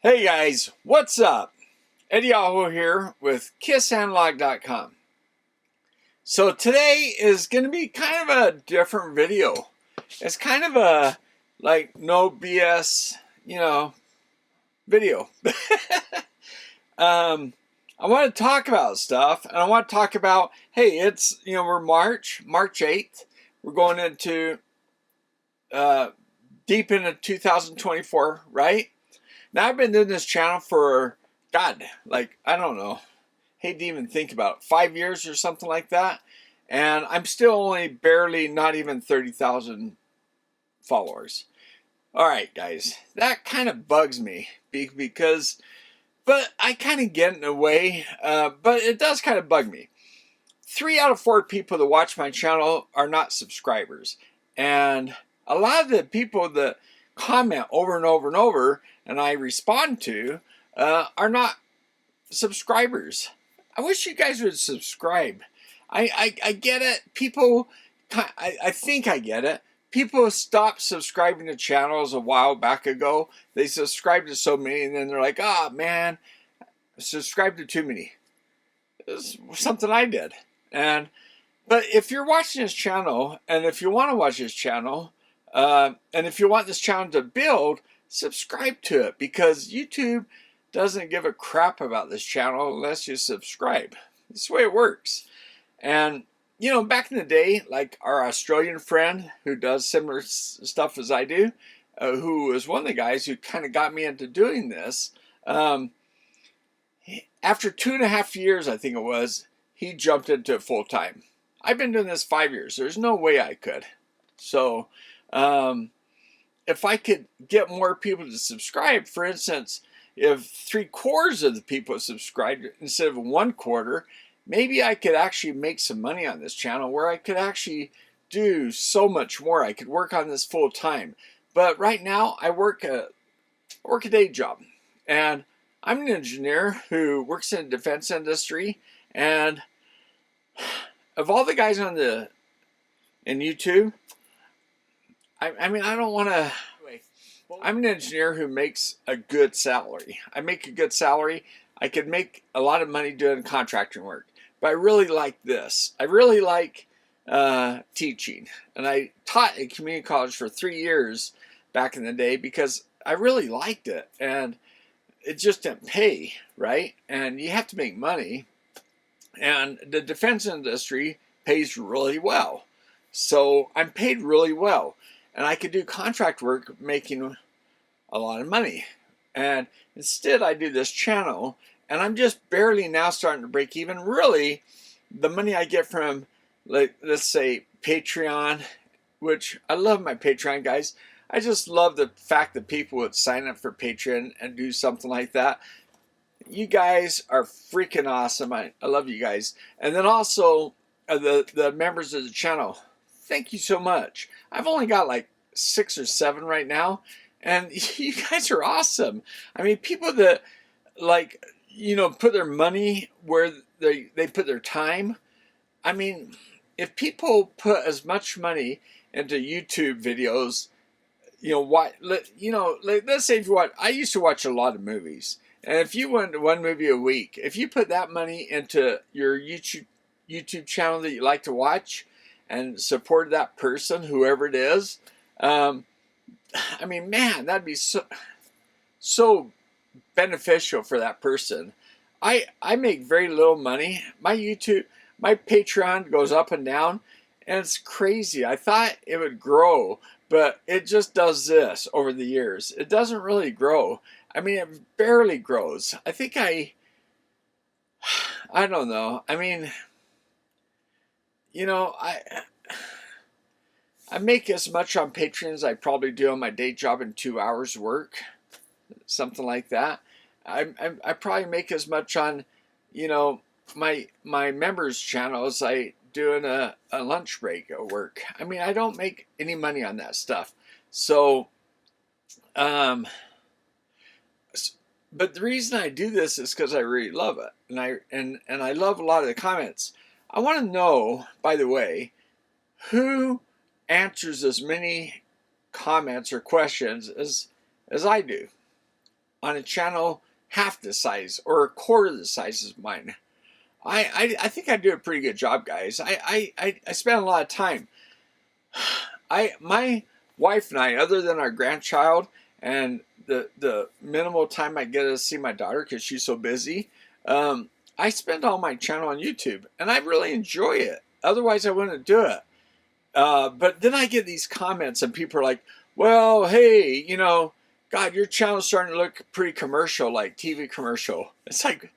Hey guys, what's up? Eddie Aho here with KissAnalog.com. So today is going to be kind of a different video. It's kind of a no BS, video. I want to talk about stuff, and I want to talk about, hey, it's, we're March 8th. We're going into deep into 2024, right? Now, I've been doing this channel for, God, I don't know, hate to even think about it, 5 years or something like that. And I'm still only barely, not even 30,000 followers. All right, guys, that kind of bugs me because, but I kind of get in a way, but it does kind of bug me. 3 out of 4 people that watch my channel are not subscribers. And a lot of the people that comment over and over and over and I respond to are not subscribers. I wish you guys would subscribe. I get it. People, I think I get it. People stopped subscribing to channels a while back ago. They subscribed to so many and then they're like, oh man, I subscribed to too many. It's something I did. But if you're watching this channel, and if you want to watch this channel, and if you want this channel to build, subscribe to it, because YouTube doesn't give a crap about this channel unless you subscribe. That's the way it works. And, back in the day, like our Australian friend who does similar stuff as I do, who was one of the guys who kind of got me into doing this, after 2.5 years, I think it was, he jumped into it full time. I've been doing this 5 years. There's no way I could. So, if I could get more people to subscribe, for instance, if 3/4 of the people subscribed instead of 1/4, maybe I could actually make some money on this channel where I could actually do so much more. I could work on this full time. But right now, I work a day job, and I'm an engineer who works in the defense industry. And of all the guys on in YouTube, I mean, I don't want to. I'm an engineer who makes a good salary. I make a good salary. I could make a lot of money doing contracting work. But I really like this. I really like teaching. And I taught at community college for 3 years back in the day because I really liked it. And it just didn't pay, right? And you have to make money. And the defense industry pays really well. So I'm paid really well. And I could do contract work making a lot of money. And instead I do this channel, and I'm just barely now starting to break even. Really, the money I get from, let's say, Patreon, which I love my Patreon guys. I just love the fact that people would sign up for Patreon and do something like that. You guys are freaking awesome. I love you guys. And then also the members of the channel. Thank you so much. I've only got like 6 or 7 right now, and you guys are awesome. I mean, people that put their money where they put their time. I mean, if people put as much money into YouTube videos, let's say if you watch, I used to watch a lot of movies, and if you went to 1 movie a week, if you put that money into your YouTube channel that you like to watch, and support that person, whoever it is, I mean, man, that'd be so beneficial for that person. I make very little money. My Patreon goes up and down, and it's crazy. I thought it would grow, but it just does this over the years. It doesn't really grow. I mean, it barely grows. I think I don't know. I mean, I make as much on Patreon as I probably do on my day job in 2 hours work, something like that. I probably make as much on, my members' channel as I do in a lunch break at work. I mean, I don't make any money on that stuff. So, but the reason I do this is because I really love it, and I love a lot of the comments. I want to know, by the way, who answers as many comments or questions as I do. on a channel half the size or a quarter the size as mine. I think I do a pretty good job, guys. I spend a lot of time. My wife and I, other than our grandchild and the minimal time I get to see my daughter because she's so busy, I spend all my channel on YouTube, and I really enjoy it. Otherwise, I wouldn't do it. But then I get these comments, and people are like, "Well, hey, you know, God, your channel's starting to look pretty commercial, like TV commercial." It's like,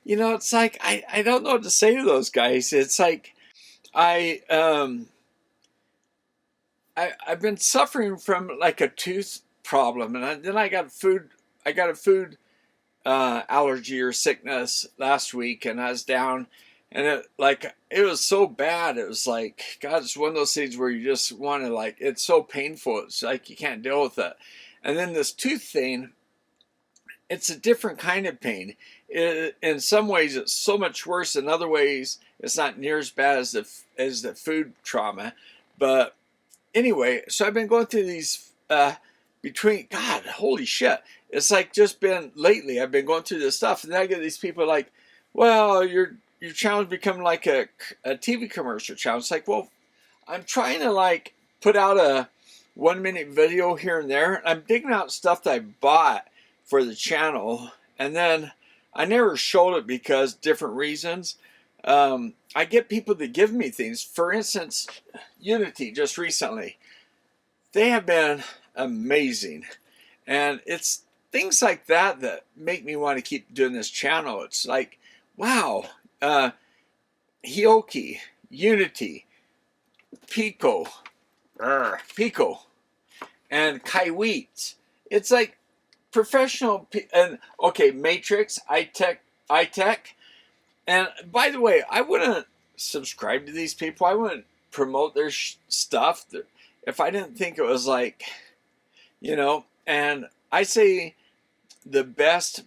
you know, it's like I don't know what to say to those guys. It's like I've been suffering from like a tooth problem, and then I got a food allergy or sickness last week, and I was down, and it was so bad. It was like, God, it's one of those things where you just want to, like, it's so painful. It's like you can't deal with it. And then this tooth thing, it's a different kind of pain. In some ways, it's so much worse. In other ways, it's not near as bad as the food trauma. But anyway, so I've been going through these God, holy shit. It's like just been lately, I've been going through this stuff, and then I get these people like, well, your channel's become like a TV commercial channel. It's like, well, I'm trying to like put out a 1-minute video here and there. I'm digging out stuff that I bought for the channel, and then I never showed it because different reasons. I get people to give me things. For instance, Unity just recently. They have been amazing. And it's things like that that make me want to keep doing this channel. It's like, wow, Hioki, Unity, Pico, and Kaiwit. It's like professional, and okay, Matrix, iTech. And by the way, I wouldn't subscribe to these people. I wouldn't promote their stuff if I didn't think it was like, you know. And I say the best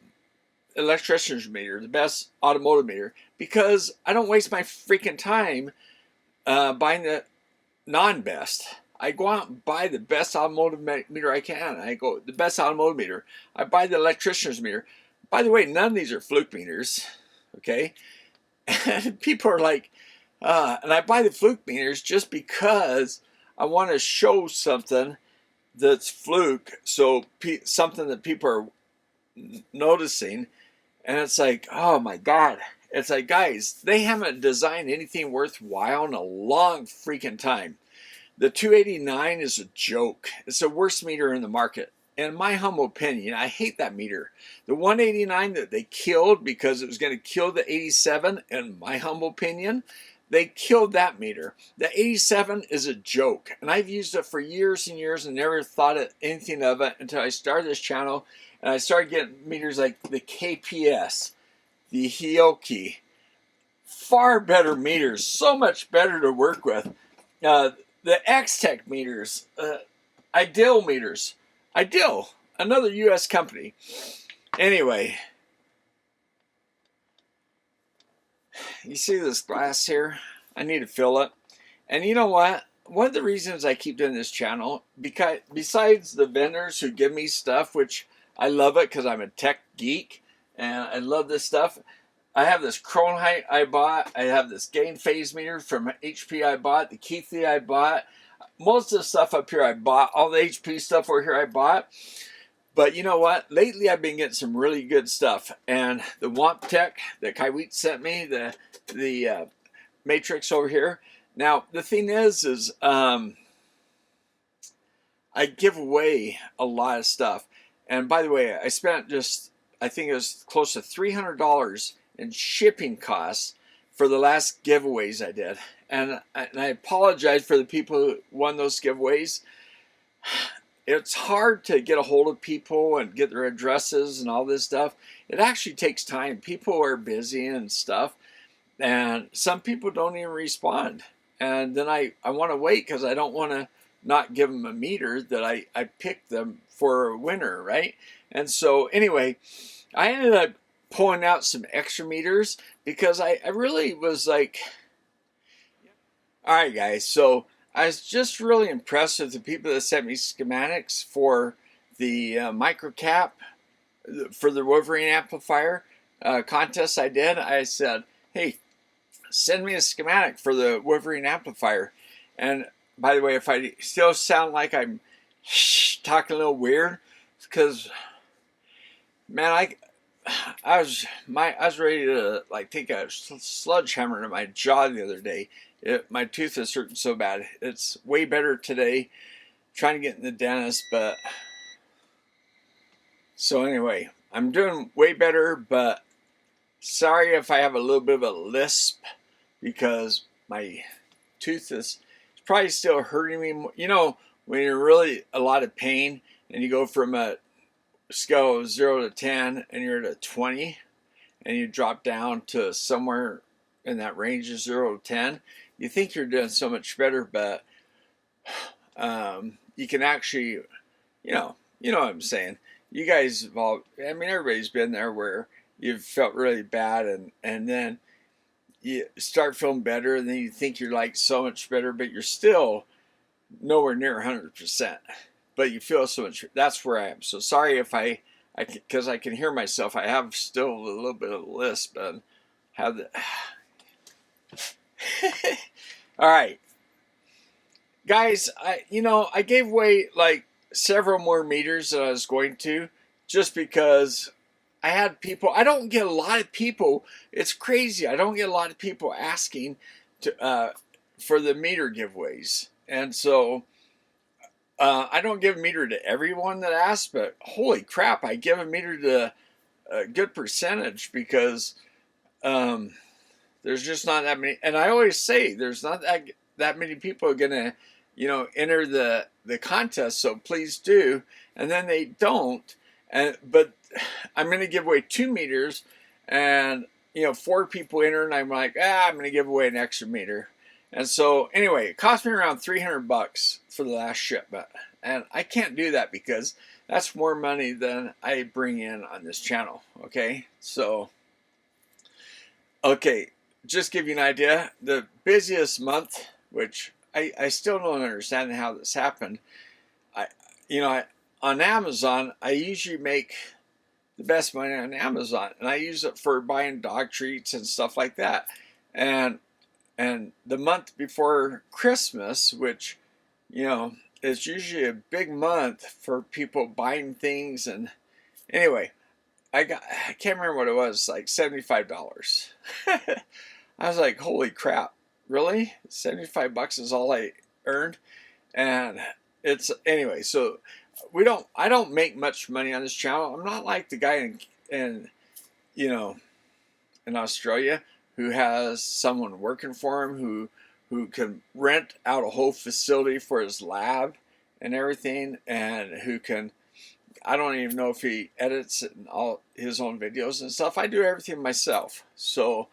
electrician's meter, the best automotive meter, because I don't waste my freaking time buying the non-best. I go out and buy the best automotive meter I can. I go, the best automotive meter. I buy the electrician's meter. By the way, none of these are fluke meters. Okay, and people are like, and I buy the fluke meters just because I want to show something that's fluke, so something that people are noticing, and it's like, oh my God, it's like, guys, they haven't designed anything worthwhile in a long freaking time. The 289 is a joke. It's the worst meter in the market. In my humble opinion, I hate that meter. The 189 that they killed because it was going to kill the 87, in my humble opinion, they killed that meter. The 87 is a joke. And I've used it for years and years and never thought anything of it until I started this channel. And I started getting meters like the KPS, the Hioki. Far better meters. So much better to work with. The X-Tech meters. Ideal meters. Ideal, another U.S. company. Anyway, you see this glass here? I need to fill it. And you know what? One of the reasons I keep doing this channel, because besides the vendors who give me stuff, which I love it because I'm a tech geek and I love this stuff. I have this Kronheit I bought. I have this gain phase meter from HP I bought. The Keithley I bought. Most of the stuff up here I bought. All the HP stuff over here I bought. But you know what? Lately I've been getting some really good stuff. And the Wamptech that Kaiwit sent me, the Matrix over here. Now, the thing is I give away a lot of stuff. And by the way, I spent I think it was close to $300 in shipping costs for the last giveaways I did. And I apologize for the people who won those giveaways. It's hard to get a hold of people and get their addresses and all this stuff. It actually takes time. People are busy and stuff. And some people don't even respond. And then I want to wait because I don't want to not give them a meter that I picked them for a winner, right? And so anyway, I ended up pulling out some extra meters because I really was like, all right, guys, so I was just really impressed with the people that sent me schematics for the microcap for the Wolverine amplifier contest I did. I said, hey, send me a schematic for the Wolverine amplifier. And by the way, if I still sound like I'm talking a little weird, it's because, man, I was ready to like take a sledgehammer to my jaw the other day. My tooth is hurting so bad. It's way better today. Trying to get in the dentist, but so anyway, I'm doing way better, but sorry if I have a little bit of a lisp because my tooth is probably still hurting me. You know, when you're really a lot of pain and you go from a scale of 0 to 10 and you're at a 20 and you drop down to somewhere in that range of 0 to 10, you think you're doing so much better, but you can actually, you know what I'm saying. You guys have all, I mean, everybody's been there where you've felt really bad and then you start feeling better and then you think you're like so much better, but you're still nowhere near 100%. But you feel so much, that's where I am. So sorry if because I can hear myself, I have still a little bit of a lisp, but have the, all right. Guys, I gave away like several more meters than I was going to just because I had people. I don't get a lot of people. It's crazy. I don't get a lot of people asking for the meter giveaways. And so I don't give a meter to everyone that asks, but holy crap, I give a meter to a good percentage because there's just not that many. And I always say there's not that many people are going to enter the contest, so please do. And then they don't, but I'm going to give away 2 meters, and 4 people enter, and I'm like, I'm going to give away an extra meter. And so anyway, it cost me around $300 for the last shipment, and I can't do that because that's more money than I bring in on this channel. Okay, so just give you an idea, the busiest month, which I still don't understand how this happened. On Amazon, I usually make the best money on Amazon, and I use it for buying dog treats and stuff like that. And the month before Christmas, which is usually a big month for people buying things, and anyway, I can't remember what it was, like $75. I was like, holy crap. Really? $75 is all I earned, and it's anyway. So I don't make much money on this channel. I'm not like the guy in Australia who has someone working for him who can rent out a whole facility for his lab and everything, and who can, I don't even know if he edits all his own videos and stuff. I do everything myself. So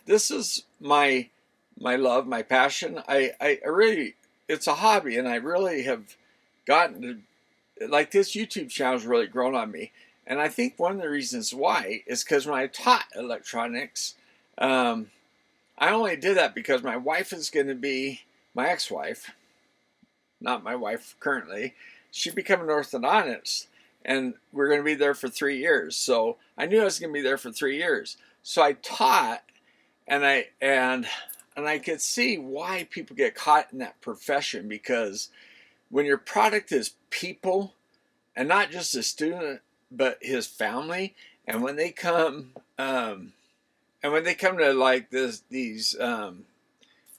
this is my love, my passion. I really, it's a hobby, and I really have gotten to, like, this YouTube channel has really grown on me. And I think one of the reasons why is because when I taught electronics, I only did that because my wife is going to be, my ex-wife, not my wife currently, she became an orthodontist, and we're going to be there for 3 years. So I knew I was going to be there for 3 years. So I taught, and I could see why people get caught in that profession, because when your product is people, and not just a student, but his family, and when they come to like these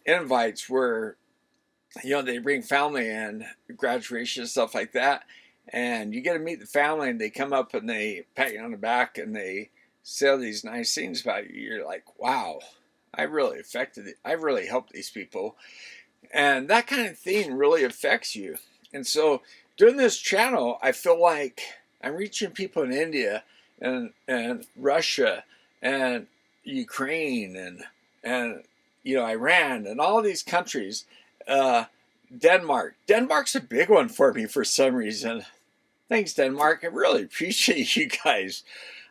invites where they bring family and graduation and stuff like that, and you get to meet the family, and they come up and they pat you on the back and they say all these nice things about you. You're like, wow, I really helped these people, and that kind of thing really affects you. And so doing this channel, I feel like I'm reaching people in India and Russia and Ukraine and Iran and all these countries. Denmark's a big one for me for some reason. Thanks, Denmark. I really appreciate you guys.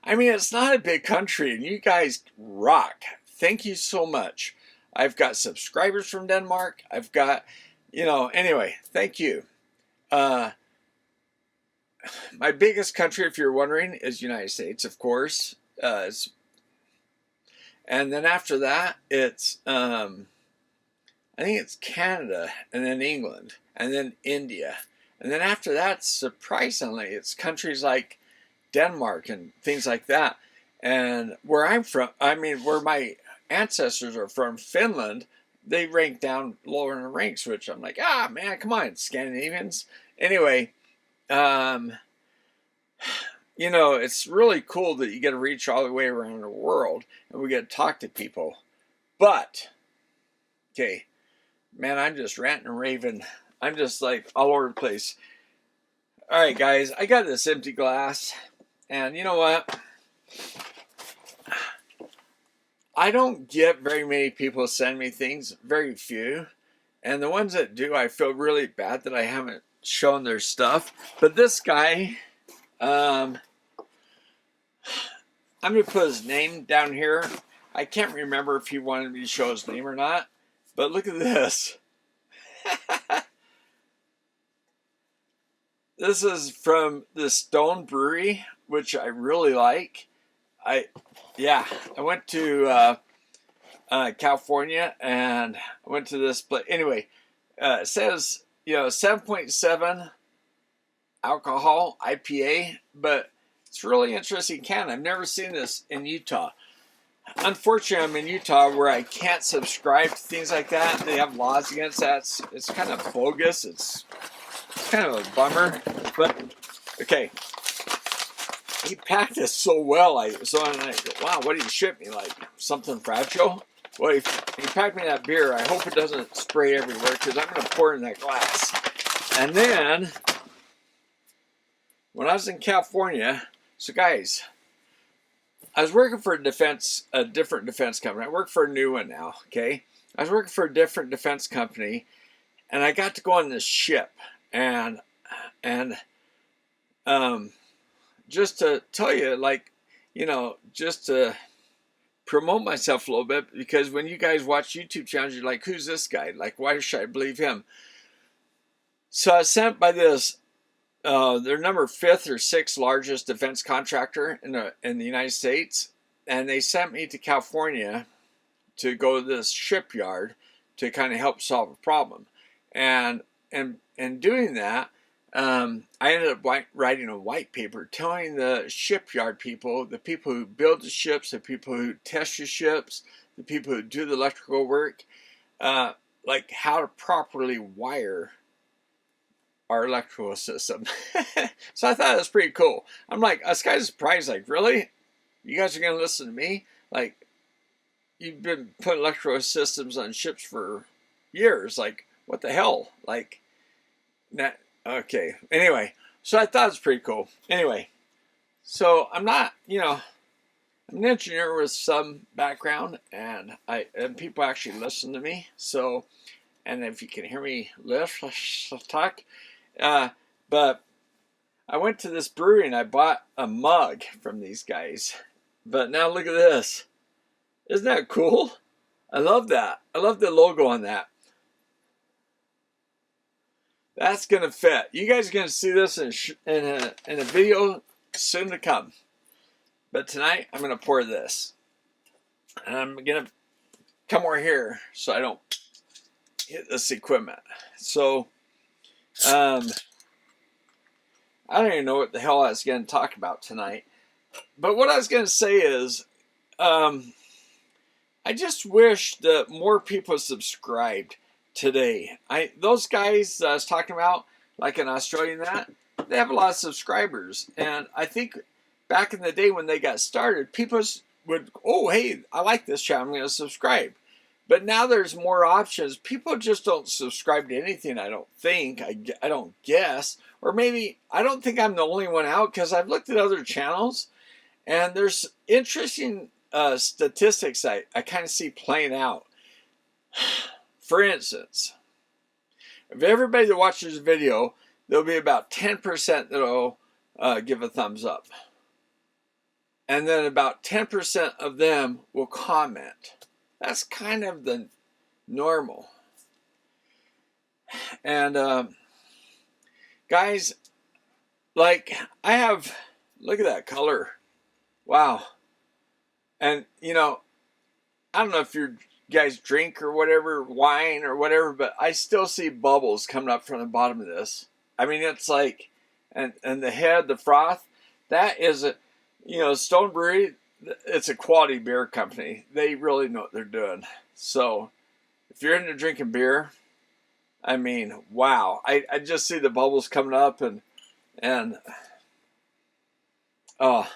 I mean, it's not a big country, and you guys rock. Thank you so much. I've got subscribers from Denmark. I've got, anyway, thank you. my biggest country, if you're wondering, is United States, of course. And then after that, it's I think it's Canada, and then England, and then India. And then after that, surprisingly, it's countries like Denmark and things like that. And where I'm from, I mean, where my ancestors are from, Finland, they rank down lower in the ranks, which I'm like, man, come on, Scandinavians. Anyway, you know, it's really cool that you get to reach all the way around the world and we get to talk to people. But, okay, man, I'm just ranting and raving. I'm just like all over the place. All right, guys, I got this empty glass. And you know what? I don't get very many people send me things, very few. And the ones that do, I feel really bad that I haven't shown their stuff. But this guy, I'm going to put his name down here. I can't remember if he wanted me to show his name or not. But look at this. This is from the Stone Brewery, which I really like. I went to California and I went to this place. Anyway, it says, 7.7 alcohol IPA, but it's really interesting can. I've never seen this in Utah. Unfortunately, I'm in Utah where I can't subscribe to things like that. They have laws against that. It's kind of bogus. It's kind of a bummer. But, okay. He packed this so well. I'm like, wow, what did he ship me? Like something fragile? Well, he packed me that beer. I hope it doesn't spray everywhere because I'm going to pour it in that glass. And then, when I was in California, so guys, I was working for a different defense company. I work for a new one now, okay? I was working for a different defense company, and I got to go on this ship. And just to tell you, like, just to promote myself a little bit, because when you guys watch YouTube channels, you're like, who's this guy? Like, why should I believe him? So I was sent by this, their number 5th or 6th largest defense contractor in the United States. And they sent me to California to go to this shipyard to kind of help solve a problem. And doing that, I ended up writing a white paper telling the shipyard people, the people who build the ships, the people who test the ships, the people who do the electrical work, like how to properly wire our electrical system. So I thought it was pretty cool. I'm like, I was kind of surprised, like, really? You guys are going to listen to me? Like, you've been putting electrical systems on ships for years. Like, what the hell? Like, okay. Anyway, so I thought it was pretty cool. Anyway, so I'm not, I'm an engineer with some background, and people actually listen to me. So, and if you can hear me let's talk. But I went to this brewery and I bought a mug from these guys. But now look at this. Isn't that cool? I love that. I love the logo on that. That's going to fit. You guys are going to see this in a video soon to come. But tonight, I'm going to pour this. And I'm going to come over here so I don't hit this equipment. So, I don't even know what the hell I was going to talk about tonight. But what I was going to say is, I just wish that more people subscribed today. Those guys I was talking about, like in Australia, they have a lot of subscribers. And I think back in the day when they got started, people would, oh, hey, I like this channel, I'm going to subscribe. But now there's more options. People just don't subscribe to anything, I don't think. I don't guess. Or maybe, I don't think I'm the only one out, because I've looked at other channels, and there's interesting statistics I kind of see playing out. For instance, of everybody that watches the video, there'll be about 10% that'll give a thumbs up. And then about 10% of them will comment. That's kind of the normal. And Guys, like, I have, look at that color. Wow. And, you know, I don't know if you guys drink or whatever, wine or whatever, but I still see bubbles coming up from the bottom of this. I mean, it's like, and the head, the froth, that is a, you know, Stone Brewery, it's a quality beer company. They really know what they're doing. So if you're into drinking beer, I mean, wow. I just see the bubbles coming up and oh,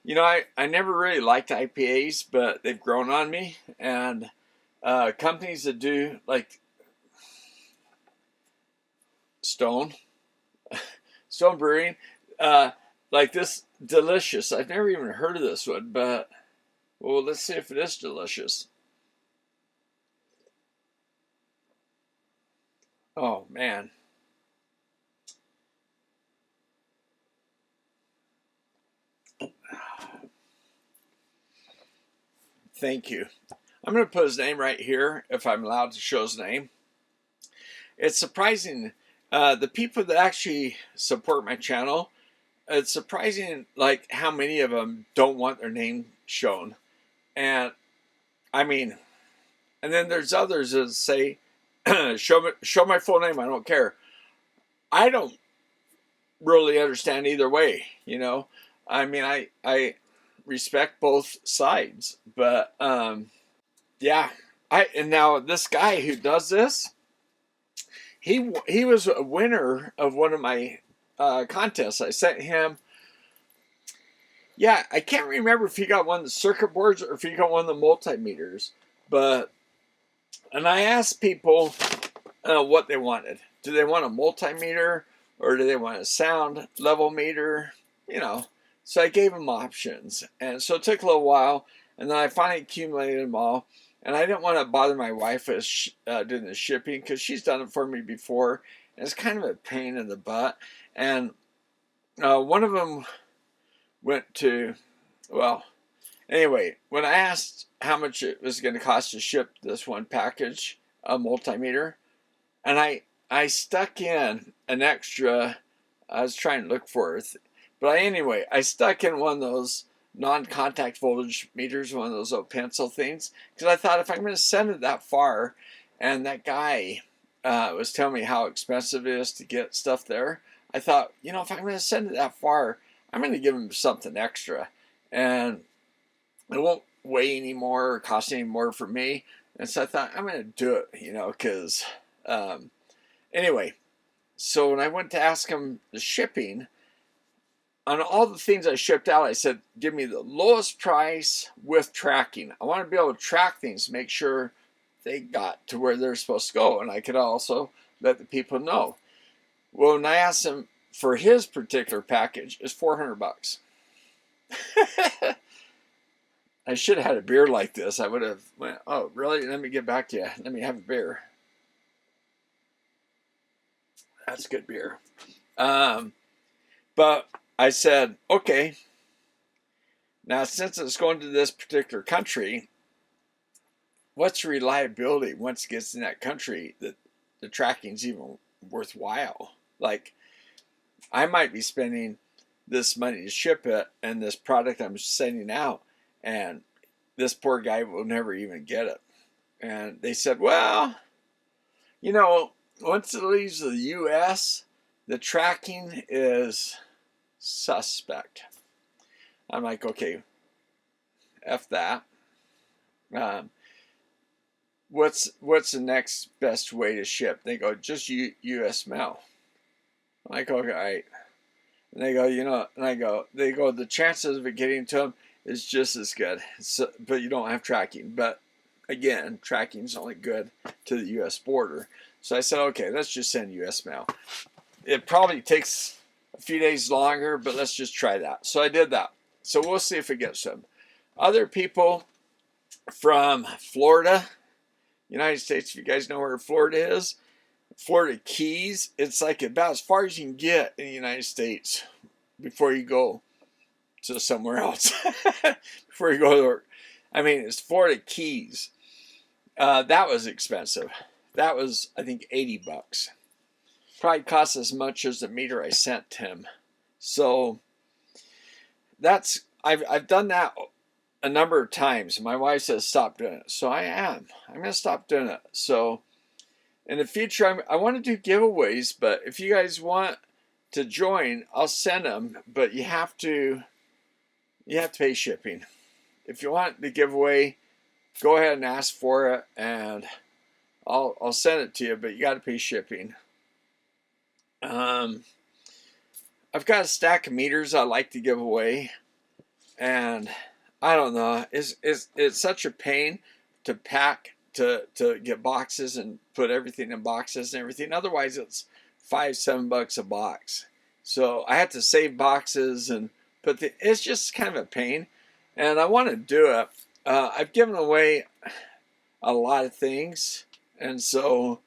you know, I never really liked IPAs, but they've grown on me. And companies that do, like Stone Brewing, like this Delicious. I've never even heard of this one, but well, let's see if it is delicious. Oh man. Thank you. I'm going to put his name right here if I'm allowed to show his name. It's surprising, the people that actually support my channel, it's surprising like how many of them don't want their name shown. And I mean, and then there's others that say, show my full name, I don't care. I don't really understand either way, you know. I mean, I respect both sides, but yeah. And now this guy who does this, he was a winner of one of my contests. I sent him. Yeah, I can't remember if he got one of the circuit boards or if he got one of the multimeters, but and I asked people what they wanted. Do they want a multimeter or do they want a sound level meter? You know, so I gave them options, and so it took a little while, and then I finally accumulated them all. And I didn't want to bother my wife with doing the shipping because she's done it for me before, and it's kind of a pain in the butt. And one of them went to, well, anyway, when I asked how much it was going to cost to ship this one package, a multimeter, and I stuck in an extra, I was trying to look for it, but anyway, I stuck in one of those non-contact voltage meters, one of those little pencil things, because I thought if I'm going to send it that far, and that guy was telling me how expensive it is to get stuff there, I thought, you know, if I'm going to send it that far, I'm going to give him something extra, and it won't weigh any more or cost any more for me. And so I thought, I'm going to do it, you know, because anyway, so when I went to ask him the shipping, on all the things I shipped out, I said, give me the lowest price with tracking. I want to be able to track things, make sure they got to where they're supposed to go. And I could also let the people know. Well, when I asked him for his particular package, it's $400. I should have had a beer like this. I would have went, oh, really? Let me get back to you. Let me have a beer. That's good beer. But I said, okay, now since it's going to this particular country, what's the reliability once it gets in that country that the tracking's even worthwhile? Like, I might be spending this money to ship it and this product I'm sending out, and this poor guy will never even get it. And they said, well, you know, once it leaves the U.S., the tracking is suspect. I'm like, okay, F that. What's the next best way to ship? They go, just U.S. mail. I'm like, okay, all right. And they go, you know, and they go, the chances of it getting to them is just as good, so, but you don't have tracking. But again, tracking is only good to the U.S. border. So I said, okay, let's just send U.S. mail. It probably takes a few days longer, but let's just try that. So I did that. So we'll see if it gets them. Other people from Florida, United States, if you guys know where Florida is, Florida Keys, it's like about as far as you can get in the United States before you go to somewhere else. Before you go to, I mean, it's Florida Keys. That was expensive. That was, I think, $80. probably cost as much as the meter I sent him. So that's, I've done that a number of times. My wife says stop doing it, so I'm going to stop doing it. So in the future, I want to do giveaways, but if you guys want to join, I'll send them, but you have to pay shipping. If you want the giveaway, go ahead and ask for it, and I'll send it to you, but you got to pay shipping. I've got a stack of meters I like to give away, and I don't know, it's such a pain to pack, to get boxes and put everything in boxes and everything. Otherwise, it's $5-7 a box. So I have to save boxes and put it's just kind of a pain, and I want to do it. I've given away a lot of things, and so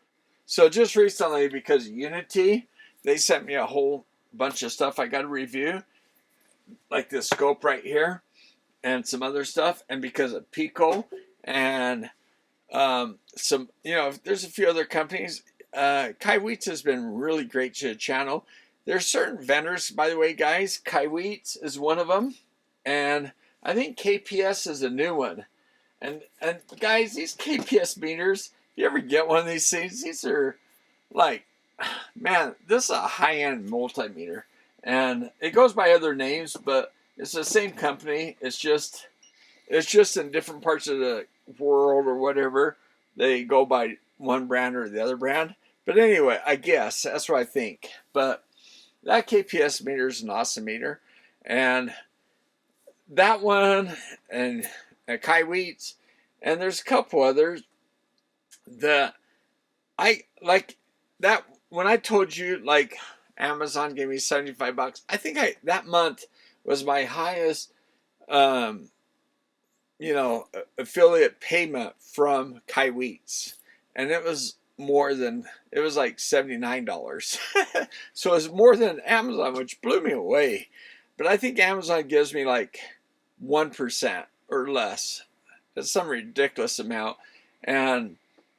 just recently, because of Unity, they sent me a whole bunch of stuff I got to review, like this scope right here and some other stuff. And because of Pico and some, there's a few other companies. Kai Wheats has been really great to the channel. There's certain vendors, by the way, guys. Kai Wheats is one of them, and I think KPS is a new one. And guys, these KPS meters, if you ever get one of these things, these are like, man, this is a high-end multimeter, and it goes by other names, but it's the same company. It's just in different parts of the world or whatever. They go by one brand or the other brand. But anyway, I guess that's what I think. But that KPS meter is an awesome meter, and that one and Kai Wheats, and there's a couple others that I like. That when I told you, like, Amazon gave me $75, I think that month was my highest affiliate payment from Kai Wheats, and it was like $79. So it was more than Amazon, which blew me away. But I think Amazon gives me like 1% or less. It's some ridiculous amount. And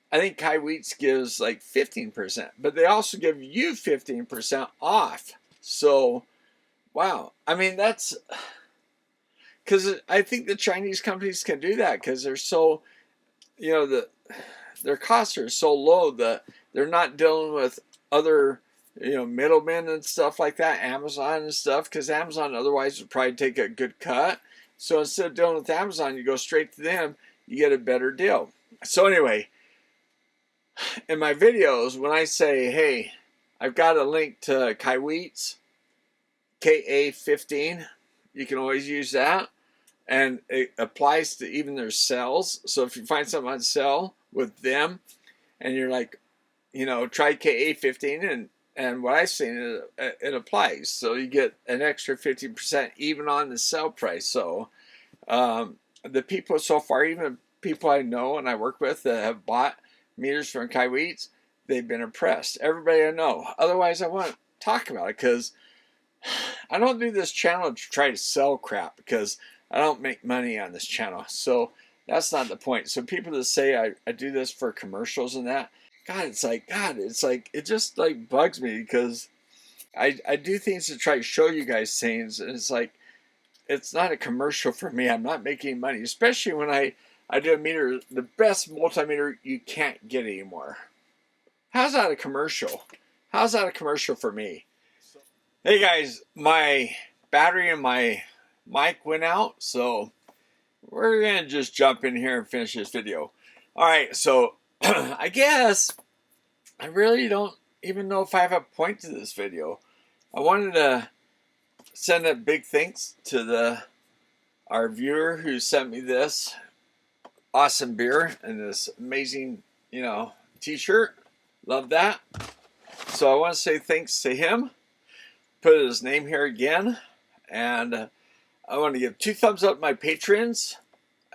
I think Kai Wheats gives like 15%, but they also give you 15% off. So, wow. I mean, that's because I think the Chinese companies can do that because they're so, their costs are so low that they're not dealing with other, middlemen and stuff like that, Amazon and stuff, because Amazon otherwise would probably take a good cut. So instead of dealing with Amazon, you go straight to them, you get a better deal. So anyway, in my videos, when I say, hey, I've got a link to Kai Wheats, KA15, you can always use that. And it applies to even their cells. So if you find something on sale with them, and you're like, try KA15, and what I've seen, it applies. So you get an extra 50% even on the sell price. So the people so far, even people I know and I work with that have bought meters from Kai Wheats, they've been impressed. Everybody I know. Otherwise, I won't talk about it because I don't do this channel to try to sell crap, because I don't make money on this channel. So that's not the point. So people that say I do this for commercials and that, it just like bugs me, because I do things to try to show you guys things, and it's like, it's not a commercial for me. I'm not making money, especially when I do a meter, the best multimeter you can't get anymore. How's that a commercial? How's that a commercial for me? Hey guys, my battery in my mic went out, so we're gonna just jump in here and finish this video. Alright, so I guess I really don't even know if I have a point to this video. I wanted to send a big thanks to our viewer who sent me this awesome beer and this amazing, t-shirt. Love that. So I want to say thanks to him. Put his name here again, and I want to give 2 thumbs up to my patrons.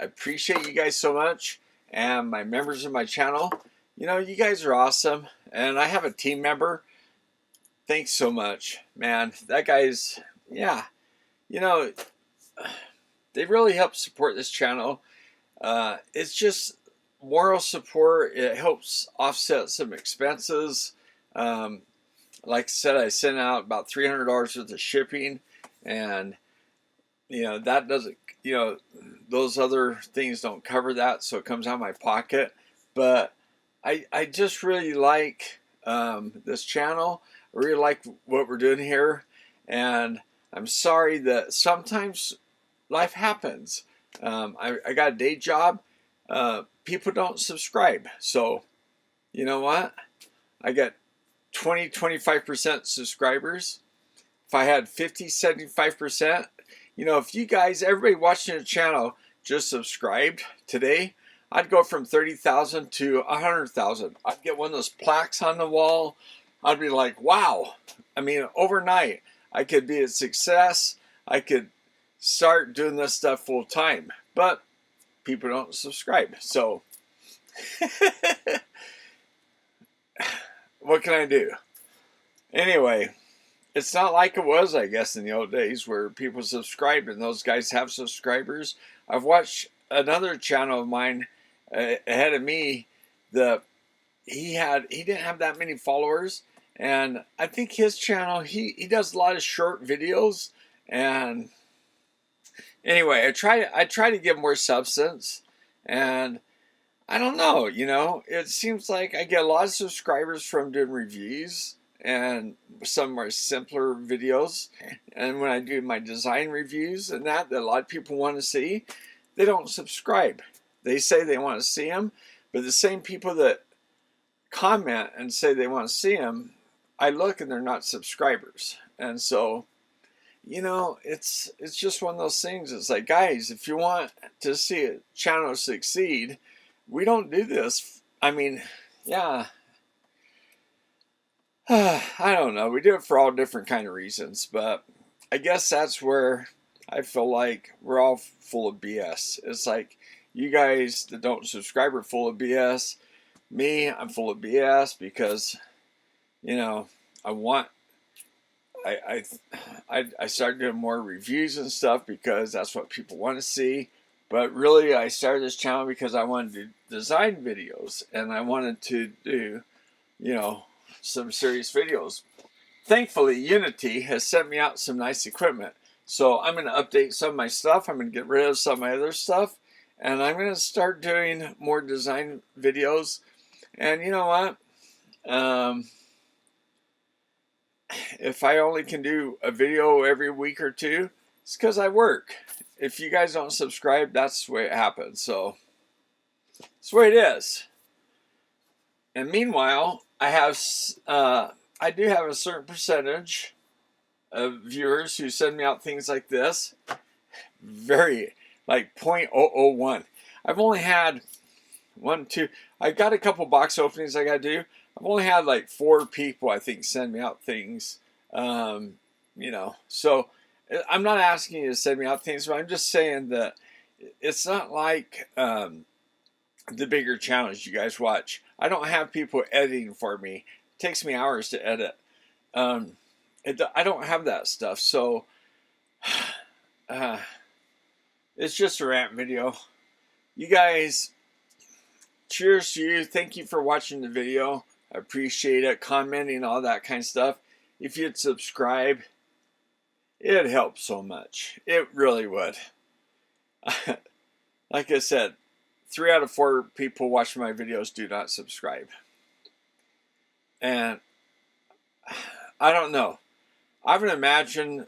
I appreciate you guys so much, and my members of my channel. You guys are awesome, and I have a team member. Thanks so much, man. That guy's, yeah, they really help support this channel. It's just moral support. It helps offset some expenses. like I said, I sent out about $300 worth of shipping, and that doesn't, those other things don't cover that, so it comes out of my pocket. But I just really like this channel. I really like what we're doing here, and I'm sorry that sometimes life happens. I got a day job. People don't subscribe, so you know what? I got 20-25% subscribers. If I had 50-75%, if you guys, everybody watching the channel, just subscribed today, I'd go from 30,000 to 100,000. I'd get one of those plaques on the wall. I'd be like, wow. I mean, overnight, I could be a success. I could start doing this stuff full time. But people don't subscribe. So, what can I do? Anyway, it's not like it was, I guess, in the old days where people subscribed and those guys have subscribers. I've watched another channel of mine ahead of me. He didn't have that many followers, and I think his channel, he does a lot of short videos. And anyway, I try to give more substance, and I don't know, it seems like I get a lot of subscribers from doing reviews and some are simpler videos. And when I do my design reviews and that a lot of people want to see, they don't subscribe. They say they want to see them, but the same people that comment and say they want to see them, I look and they're not subscribers. And so, it's just one of those things. It's like, guys, if you want to see a channel succeed, we don't do this. I mean, yeah. I don't know. We do it for all different kind of reasons, but I guess that's where I feel like we're all full of BS. It's like you guys that don't subscribe are full of BS. Me, I'm full of BS because, I started doing more reviews and stuff because that's what people want to see. But really, I started this channel because I wanted to design videos and I wanted to do, some serious videos. Thankfully, Unity has sent me out some nice equipment. So I'm going to update some of my stuff. I'm going to get rid of some of my other stuff. And I'm going to start doing more design videos. And you know what? If I only can do a video every week or two, it's because I work. If you guys don't subscribe, that's the way it happens. So it's the way it is. And meanwhile, I do have a certain percentage of viewers who send me out things like this. Very, like 0.001. I've only had I got a couple box openings I got to do. I've only had like 4 people, I think, send me out things. So I'm not asking you to send me out things, but I'm just saying that it's not like the bigger channels you guys watch. I don't have people editing for me. It takes me hours to edit. I don't have that stuff. So it's just a rant video. You guys, cheers to you. Thank you for watching the video. I appreciate it. Commenting, all that kind of stuff. If you'd subscribe, it helps so much. It really would. Like I said, 3 out of 4 people watching my videos do not subscribe. And I don't know. I would imagine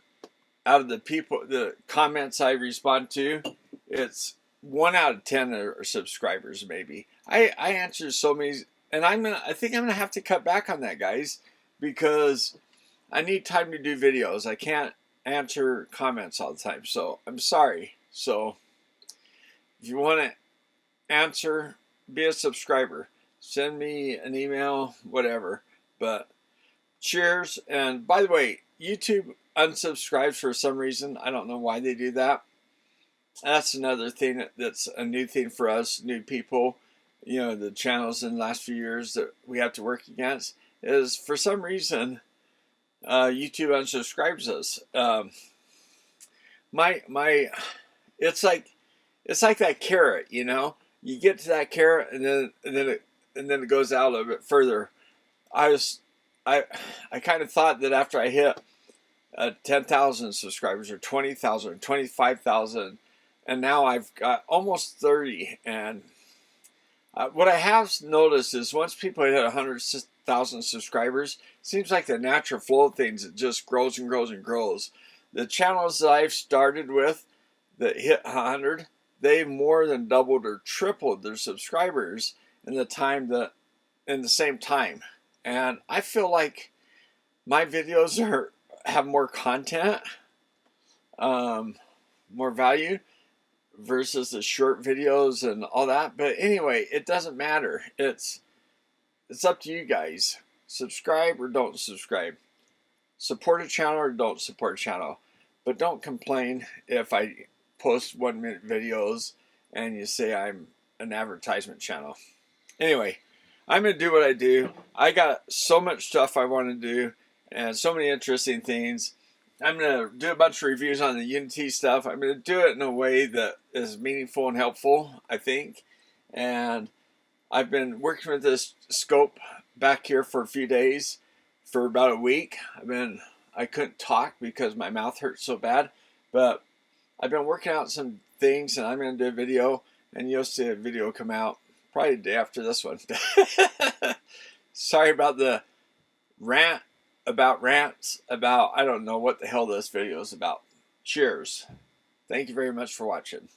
out of the comments I respond to, it's 1 out of 10 are subscribers maybe. I answer so many, and I think I'm gonna have to cut back on that, guys, because I need time to do videos. I can't answer comments all the time, so I'm sorry. So if you want to answer, be a subscriber. Send me an email, whatever. But cheers. And by the way, YouTube unsubscribes for some reason. I don't know why they do that. That's another thing that's a new thing for us, new people. The channels in the last few years that we have to work against is for some reason YouTube unsubscribes us. It's like that carrot, You get to that carrot and then it goes out a little bit further. I kind of thought that after I hit 10,000 subscribers or 20,000 or 25,000, and now I've got almost 30. And what I have noticed is once people hit 100,000 subscribers, it seems like the natural flow of things, it just grows and grows and grows. The channels that I've started with that hit 100, they've more than doubled or tripled their subscribers in the same time. And I feel like my videos have more content, more value versus the short videos and all that. But anyway, it doesn't matter. It's up to you guys. Subscribe or don't subscribe. Support a channel or don't support a channel. But don't complain if I post 1-minute videos and you say I'm an advertisement channel. Anyway, I'm going to do what I do. I got so much stuff I want to do and so many interesting things. I'm going to do a bunch of reviews on the Unity stuff. I'm going to do it in a way that is meaningful and helpful, I think. And I've been working with this scope back here for a few days, for about a week. I couldn't talk because my mouth hurt so bad, but I've been working out some things, and I'm going to do a video, and you'll see a video come out probably the day after this one. Sorry about the rants about I don't know what the hell this video is about. Cheers. Thank you very much for watching.